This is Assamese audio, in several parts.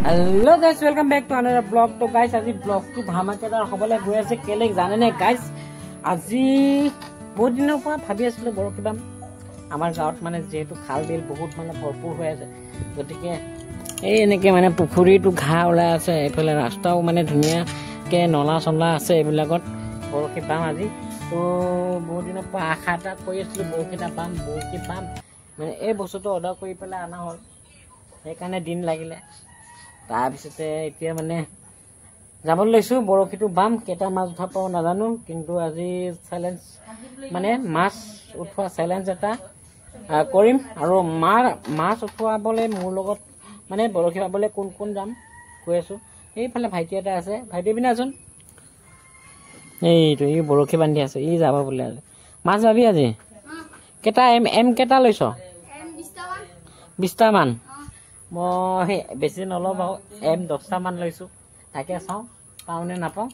Hello guys, welcome back to another vlog. So guys, আজি vlog to ধামাকেদাৰ হ'বলৈ গৈ আছে কেলে জানে নে guys? আজি বহুত দিনৰ পৰা ভাবি আছিলো বৰশী বাম আমাৰ গাঁৱত মানে যেহেতু খাল বিল বহুত মানে ভৰপুৰ হৈ আছে গতিকে এই এনেকে মানে পুখুৰীটো ঘাঁ ওলাই আছে এইফালে ৰাস্তাও মানে ধুনীয়াকে নলা চলা আছে এইবিলাকত বৰশী বাম আজি তো বহুত দিনৰ পৰা আশা এটা কৰি আছিলো বৰশী বাম মানে এই বস্তুটো অৰ্ডাৰ কৰি পেলাই আনা হ'ল সেইকাৰণে দিন লাগিলে তাৰপিছতে এতিয়া মানে যাবলৈ লৈছো বৰশীটো বাম কেটা মাছ উঠা পাও নাজানো কিন্তু আজি চ্যালেঞ্জ মানে মাছ উঠোৱা চ্যালেঞ্জ এটা কৰিম আৰু মাছ উঠোৱাবলৈ মোৰ লগত মানে বৰশী বাবলৈ কোন যাম কৈ আছো এইফালে ভাইটি এটা আছে ভাইটি বিনাচোন এইটো ই বৰশী বান্ধি আছে ই যাব বোলে আজি মাছ যাবি আজি কেটা এম কেটা লৈছ 20টা মান মই বেছি নলওঁ বাৰু এম 10টা মান লৈছো তাকে চাওঁ পাওঁনে নাপাওঁ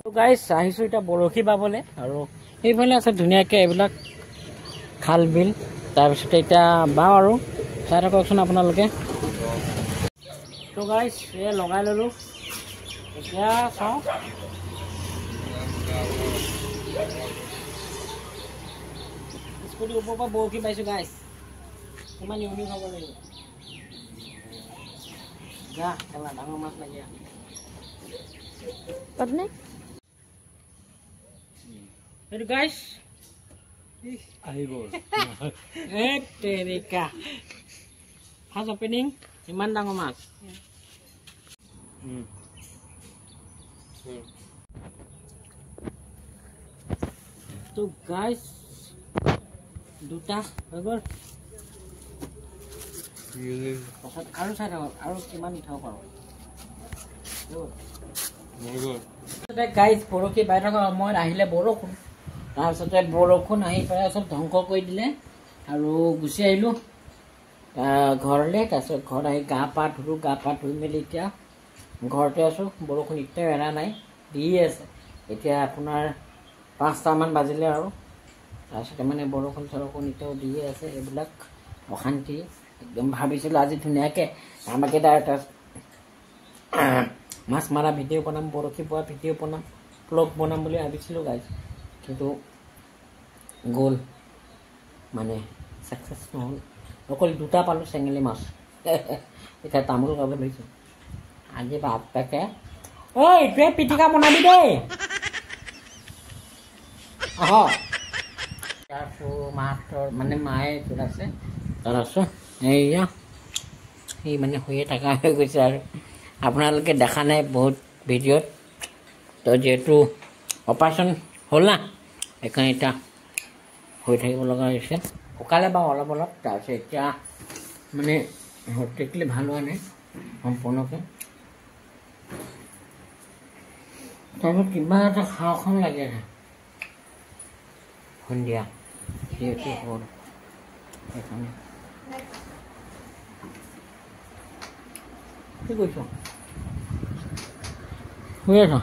তো গাইজ আহিছোঁ এতিয়া বৰশী বাবলৈ আৰু এইফালে আছে ধুনীয়াকৈ এইবিলাক খাল বিল তাৰপিছতে এতিয়া বাওঁ আৰু চাই থাককচোন আপোনালোকে তো গাইজ এই লগাই ল'লোঁ এতিয়া চাওঁ স্কুটি ওপৰৰ পৰা বৰশী পাইছোঁ গাইজ কিমান ইউনিক হ'ব লাগিব Ya, kalau dango mas lagi ya. Pernah? Hey guys. Ayo. Terika. How's opening? Iman dango mas. Tuh guys. Duta, bagus. আৰু চাই থাকক আৰু কিমান উঠাব পাৰোঁ গাইজ বৰশী বাই থকা সময়ত আহিলে বৰষুণ তাৰপিছতে বৰষুণ আহি পেলাই চব ধ্বংস কৰি দিলে আৰু গুচি আহিলোঁ ঘৰলৈ তাৰপিছত ঘৰত আহি গা পা ধুই মেলি এতিয়া ঘৰতে আছোঁ বৰষুণ এতিয়াও এৰা নাই দিয়ে আছে এতিয়া আপোনাৰ 5টামান বাজিলে আৰু তাৰপিছতে মানে বৰষুণ এতিয়াও দিয়ে আছে এইবিলাক অশান্তি একদম ভাবিছিলোঁ আজি ধুনীয়াকৈ ধামাকেদাৰ এটা মাছ মাৰা ভিডিঅ' বনাম বৰশী পোৱা ভিডিঅ' বনাম ব্লগ বনাম বুলি ভাবিছিলোঁ গাইজ কিন্তু গ'ল মানে ছাকচেছ নহ'ল অকল 2টা পালোঁ চেঙেলী মাছ এতিয়া তামোল খাব লৈছোঁ আজি বাপেকে ঐ এইটোৱে পিটিকা বনাবি দেই আহ মাহঁতৰ মানে মায়ে এইটোত আছে তাত আছোঁ এইয়া এই মানে শুয়ে থকা হৈ গৈছে আৰু আপোনালোকে দেখা নাই বহুত ভিডিঅ'ত তো যিহেতু অপাৰেশ্যন হ'ল না সেইকাৰণে এতিয়া হৈ থাকিব লগা হৈছে শুকালে বাৰু অলপ তাৰপিছত এতিয়া মানে সঠিকলি ভাল হোৱা নাই সম্পূৰ্ণকৈ তাৰপিছত কিবা এটা খাওঁ লাগি আছে সন্ধিয়া যিহেতু হ'ল সেইকাৰণে কি কৈছ শুই আছ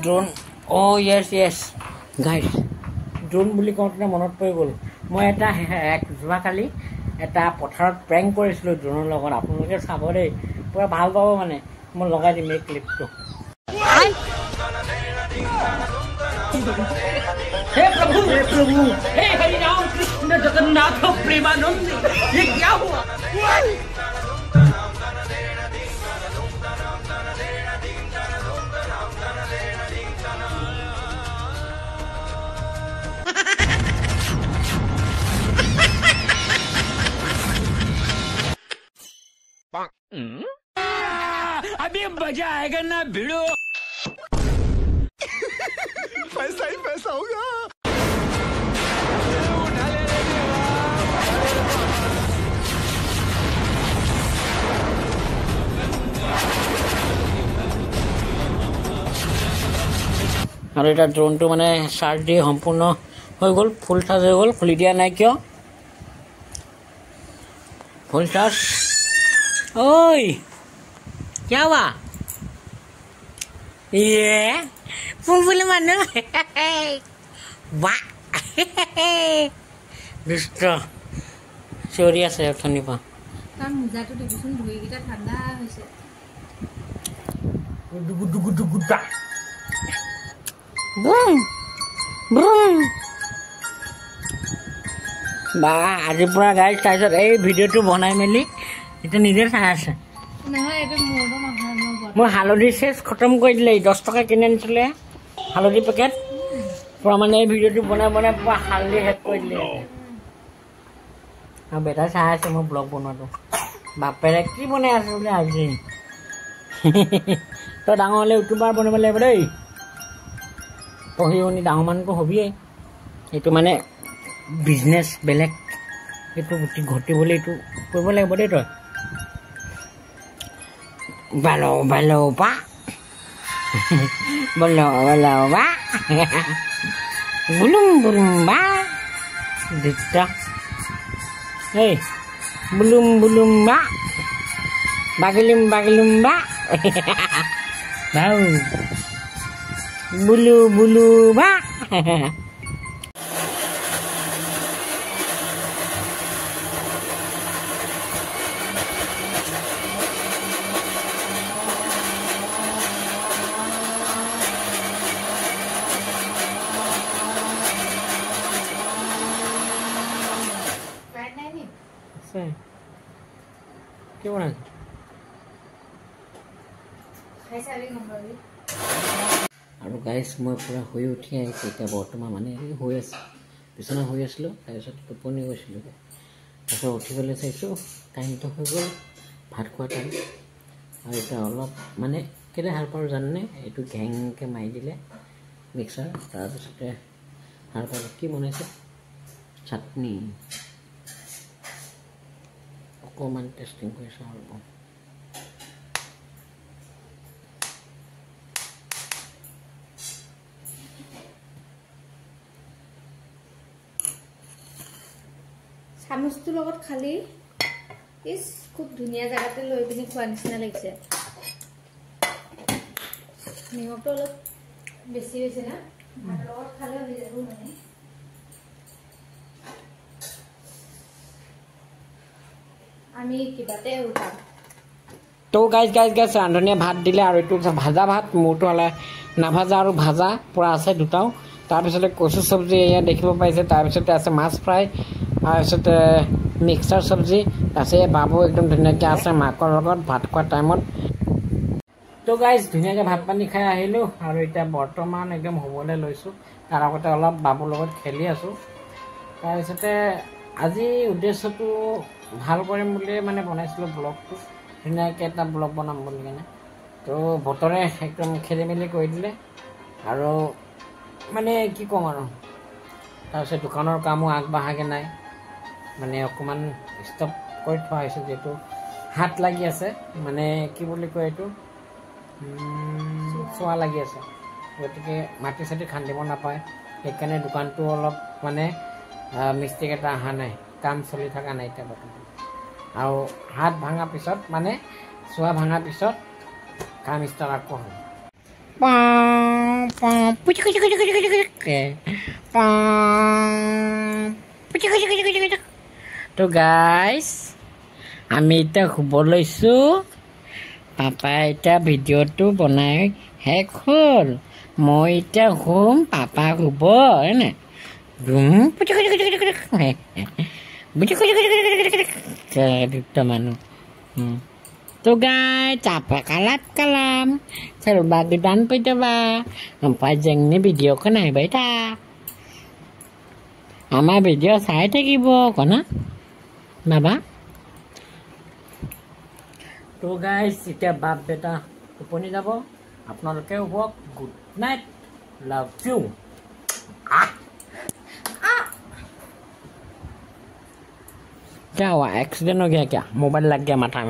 ড্ৰোন অ' য়েছ গাইজ ড্ৰোন বুলি কওঁতে মনত পৰি গ'ল মই এটা যোৱাকালি এটা পথাৰত প্ৰেংক কৰিছিলোঁ ড্ৰোনৰ লগত আপোনালোকে চাব দেই পূৰা ভাল পাব মানে মই লগাই দিম এই ক্লিপটো हे प्रभु हे हरि राम कृष्ण जगन्नाथ प्रेमानंद ये क्या हुआ अभी मजा आएगा ना भिड़ो पैसा ही पैसा होगा আৰু এটা ড্ৰোনটো মানে চাৰ্জ দি সম্পূৰ্ণ হৈ গ'ল ফুল চাৰ্জ হৈ গ'ল খুলি দিয়া নাই কিয় ফুল চাৰ্জ ঐ क्या हुआ ये ফুলফুলি মানুহ দুষ্ট চিঞৰি আছে অথনিৰ পৰা কাৰণ মোজাটো দেখিছোন ভৰিকেইটা ঠাণ্ডা হৈছে বা আজিৰ পৰা গাইজ তাৰপিছত এই ভিডিঅ'টো বনাই মেলি এতিয়া নিজে চাই আছে মোৰ হালধি চেচ খতম কৰি দিলে 10 টকা কিনি আনিছিলে হালধি পেকেট পৰা মানে এই ভিডিঅ'টো বনাই বনাই পুৰা হালধি শেষ কৰি দিলে আৰু বেটা চাই আছে মোৰ ব্লগ বনোৱাটো বাপেৰে কি বনাই আছে বোলে আজি তই ডাঙৰ হ'লে ইউটিউবাৰ বনাব লাগিব দেই পঢ়ি শুনি ডাঙৰ মানুহটো হবিয়ে এইটো মানে বিজনেছ বেলেগ এইটো ঘটিবলৈ এইটো কৰিব লাগিব দেই তই বালো বালো বা বলো বলো বা বুলুম বুলুম বা দিতা এই বুলুম বুলুম বা বাগিলিম বাগিলিম বা বাউ বুলু বুলু বা কি বনাইছে আৰু গাইজ মই পূৰা শুই উঠি আহিছোঁ এতিয়া বৰ্তমান মানে শুই আছোঁ বিচনা শুই আছিলোঁ তাৰপিছত টোপনি গৈছিলোঁ তাৰপিছত উঠি পেলাই চাইছোঁ টাইমটো হৈ গ'ল ভাত খোৱা টাইম আৰু এতিয়া অলপ মানে কেলৈ সাৰ পাৰোঁ জানেনে এইটো ঘেংকৈ মাৰি দিলে মিক্সাৰ তাৰপিছতে সাৰ পাৰোঁ কি বনাইছে চাটনি অকণমান টেষ্টিং কৰিছোঁ আৰু চামুচটোৰ লগত খালি ইস খুব ধুনীয়া জাগাতে লৈ পিনি খোৱা নিচিনা লাগিছে নিমখটো অলপ বেছি হৈছে না ভাতৰ লগত খালে হৈ যাব মানে আমি কিবাতে উঠাম তো গাইজ ৰান্ধনীয়ে ভাত দিলে আৰু এইটো ভাজা ভাত মোৰটো হ'লে নাভাজা আৰু ভাজা পূৰা আছে দুটাও তাৰপিছতে কচু চব্জি এয়া দেখিব পাইছে তাৰপিছতে আছে মাছ ফ্ৰাই তাৰপিছতে মিক্সাৰ চব্জি তাৰপিছত বাবু একদম ধুনীয়াকৈ আছে মাকৰ লগত ভাত খোৱা টাইমত তো গাইজ ধুনীয়াকৈ ভাত পানী খাই আহিলোঁ আৰু এতিয়া বৰ্তমান একদম শুবলৈ লৈছোঁ তাৰ আগতে অলপ বাবুৰ লগত খেলি আছোঁ তাৰপিছতে আজি উদ্দেশ্যটো ভাল কৰিম বুলিয়ে মানে বনাইছিলোঁ ব্লগটো ধুনীয়াকৈ এটা ব্লগ বনাম বুলি কেনে তো বতৰে একদম খেলি মেলি কৰি দিলে আৰু মানে কি ক'ম আৰু তাৰপিছত দোকানৰ কামো আগবাঢ়াকৈ নাই মানে অকণমান ষ্টপ কৰি থোৱা হৈছে যিহেতু হাত লাগি আছে মানে কি বুলি কয় এইটো চোৱা লাগি আছে গতিকে মাটি চাটি খান্দিব নাপায় সেইকাৰণে দোকানটো অলপ মানে মিষ্টেক এটা অহা নাই কাম চলি থকা নাই এতিয়া বৰ্তমান আৰু হাত ভাঙাৰ পিছত মানে চোৱা ভাঙাৰ পিছত কাম ষ্টাৰ্ট আকৌ হ'ল তো গাইজ আমি এতিয়া শুব লৈছোঁ পাপাই এতিয়া ভিডিঅ'টো বনাই শেষ হ'ল মই এতিয়া শুম পাপা শুব হয়নে দুটা মানুহ তো guys capek kalam serbagi dan coba pajang ini video kena beda ama video saya tegibo kona baba তো guys এতিয়া বাপ বেটা টোপনি যাব আপোনালোকে শুৱক গুড নাইট লাভ ইউ क्या हुआ एक्सीडेंट हो गया क्या मोबाइल लग गया माथा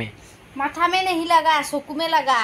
में नहीं लगा सुकू में लगा